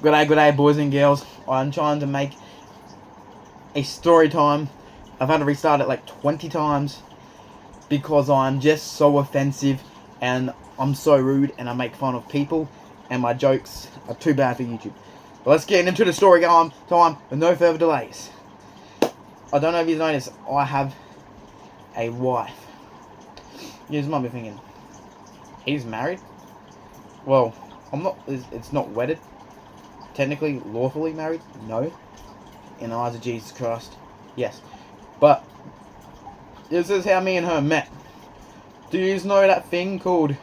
Good day, boys and girls. I'm trying to make a story time. I've had to restart it like 20 times because I'm just so offensive and I'm so rude and I make fun of people and my jokes are too bad for YouTube. But let's get into the story time with no further delays. I don't know if you've noticed, I have a wife. You might be thinking, he's married? Well, I'm not. It's not wedded. Technically, lawfully married? No. In the eyes of Jesus Christ, yes. But this is how me and her met. Do you know that thing called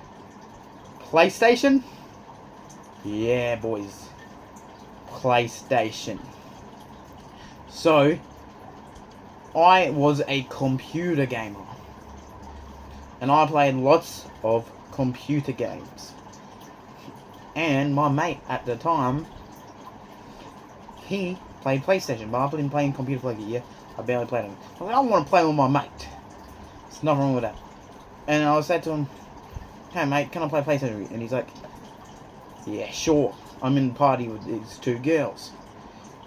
PlayStation? Yeah, boys. PlayStation. So, I was a computer gamer. And I played lots of computer games. And my mate at the time, he played PlayStation, but I've been playing computer for like a year. I barely played him. I was like, I want to play with my mate. There's nothing wrong with that. And I said to him, hey mate, can I play PlayStation with you? And he's like, yeah, sure. I'm in the party with these two girls.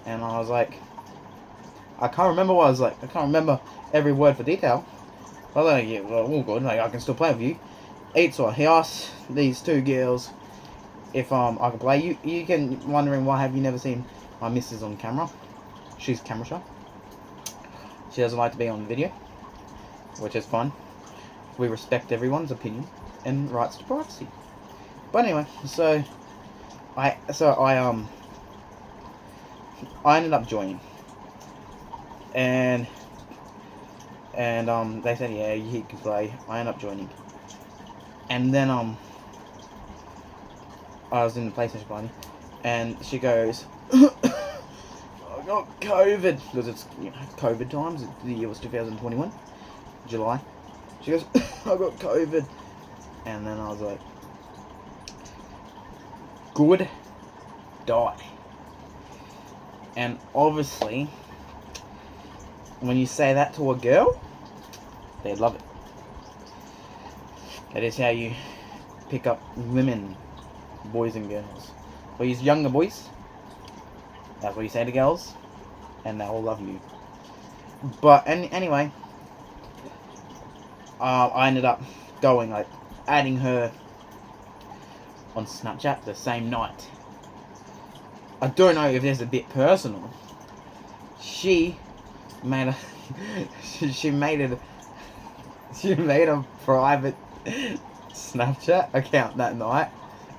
And I was like, I can't remember what I was like. I can't remember every word for detail. I was like, yeah, well, all good. Like, I can still play with you. So he asked these two girls if I can play. You can wondering why have you never seen my missus on camera. She's camera shy. She doesn't like to be on video, which is fine. We respect everyone's opinion and rights to privacy. But anyway, so I ended up joining, and they said yeah you can play. I ended up joining, and then I was in the PlayStation party, and she goes, I got COVID because it's COVID times. The year was 2021, July. She goes, I got COVID, and then I was like, good, die. And obviously, when you say that to a girl, they love it. That is how you pick up women, boys and girls. For these younger boys, that's what you say to girls, and they'll love you. But anyway, I ended up going, like, adding her on Snapchat the same night. I don't know if this is a bit personal. She made a she made a private Snapchat account that night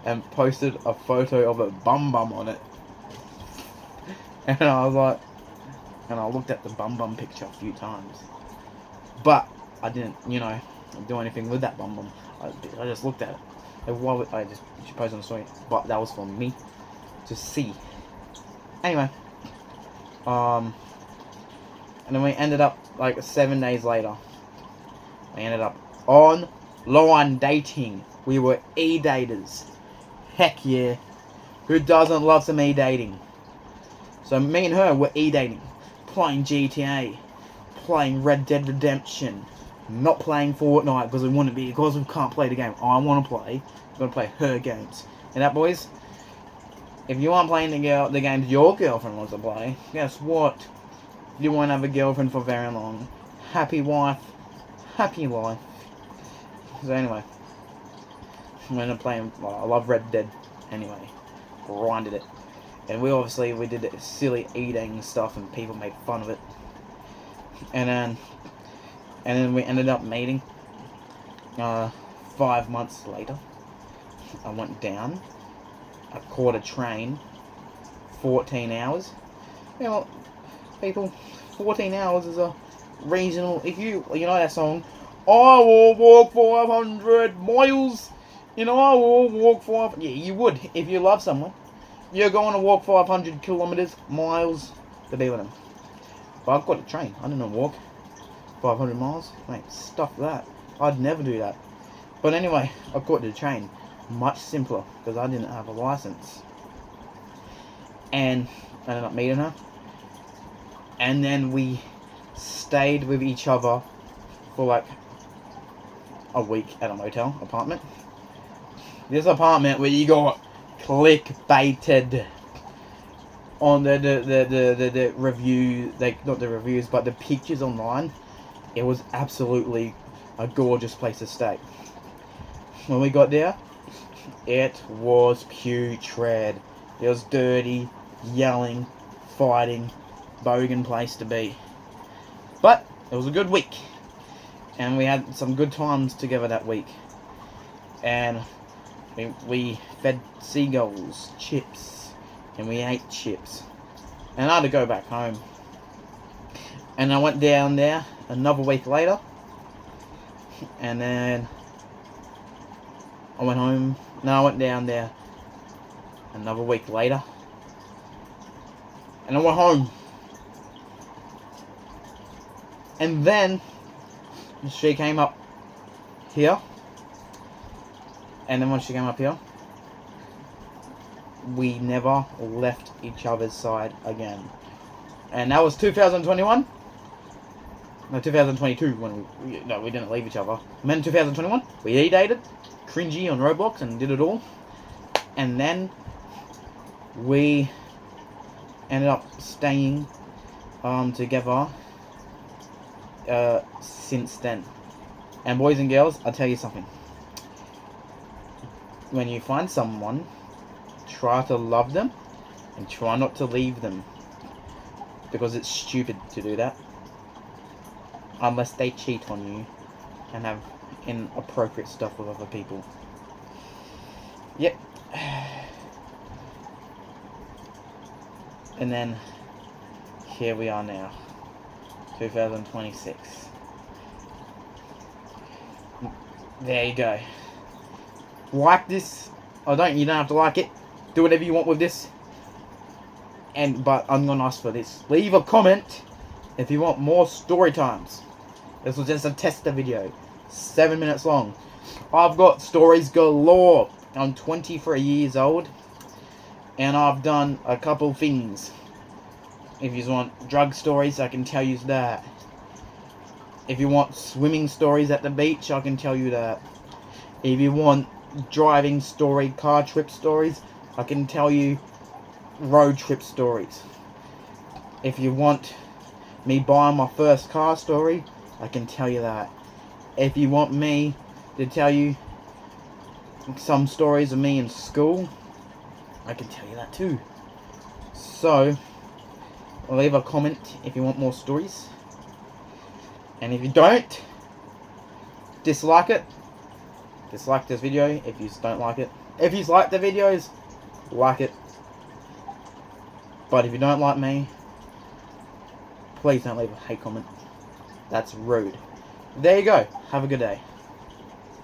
and posted a photo of a bum on it. And I was like, and I looked at the bum picture a few times, but I didn't, do anything with that bum. I just looked at it. And why would she posted on the story? But that was for me to see. Anyway, and then we ended up like 7 days later. We ended up online dating. We were e-daters. Heck yeah. Who doesn't love some e-dating? So me and her were e-dating. Playing GTA. Playing Red Dead Redemption. Not playing Fortnite because we can't play the game I want to play. I'm going to play her games. And that, boys, if you aren't playing the games your girlfriend wants to play, guess what? You won't have a girlfriend for very long. Happy wife, happy life. So anyway, I'm going to play. I love Red Dead. Anyway, grinded it, and we did silly eating stuff, and people made fun of it. And then we ended up meeting. 5 months later, I went down. I caught a train. 14 hours. People, 14 hours is a reasonable. If you know that song, I will walk 500 miles. I will walk 5. Yeah, you would if you love someone. You're going to walk 500 kilometers, miles to be with them. But I got a train. I didn't walk 500 miles. Mate, stuff that. I'd never do that. But anyway, I caught the train. Much simpler because I didn't have a license. And I ended up meeting her. And then we stayed with each other for like a week at a motel apartment. This apartment where you got clickbaited. on the review, like not the reviews, but the pictures online, it was absolutely a gorgeous place to stay. When we got there, it was putrid. It was dirty, yelling, fighting, bogan place to be. But it was a good week, and we had some good times together that week. And we fed seagulls chips, and we ate chips. And I had to go back home. And I went down there another week later, and then I went home. No, I went down there another week later, and I went home. And then she came up here, and then when she came up here, we never left each other's side again. And that was 2021. No, 2022 when we didn't leave each other. And then 2021, we e-dated, cringy on Roblox, and did it all. And then we ended up staying together since then. And boys and girls, I'll tell you something. When you find someone, try to love them and try not to leave them, because it's stupid to do that unless they cheat on you and have inappropriate stuff with other people. Yep. And then here we are now, 2026. There you go. Like this, or you don't have to like it. Do whatever you want with this. But I'm gonna ask for this. Leave a comment if you want more story times. This was just a tester video, 7 minutes long. I've got stories galore. I'm 23 years old, and I've done a couple things. If you want drug stories, I can tell you that. If you want swimming stories at the beach, I can tell you that. If you want driving story, car trip stories, I can tell you road trip stories. If you want me buying my first car story, I can tell you that. If you want me to tell you some stories of me in school, I can tell you that too. So, leave a comment if you want more stories. And if you don't, dislike it. Dislike this video if you don't like it. If you like the videos, like it. But if you don't like me, please don't leave a hate comment. That's rude. There you go. Have a good day.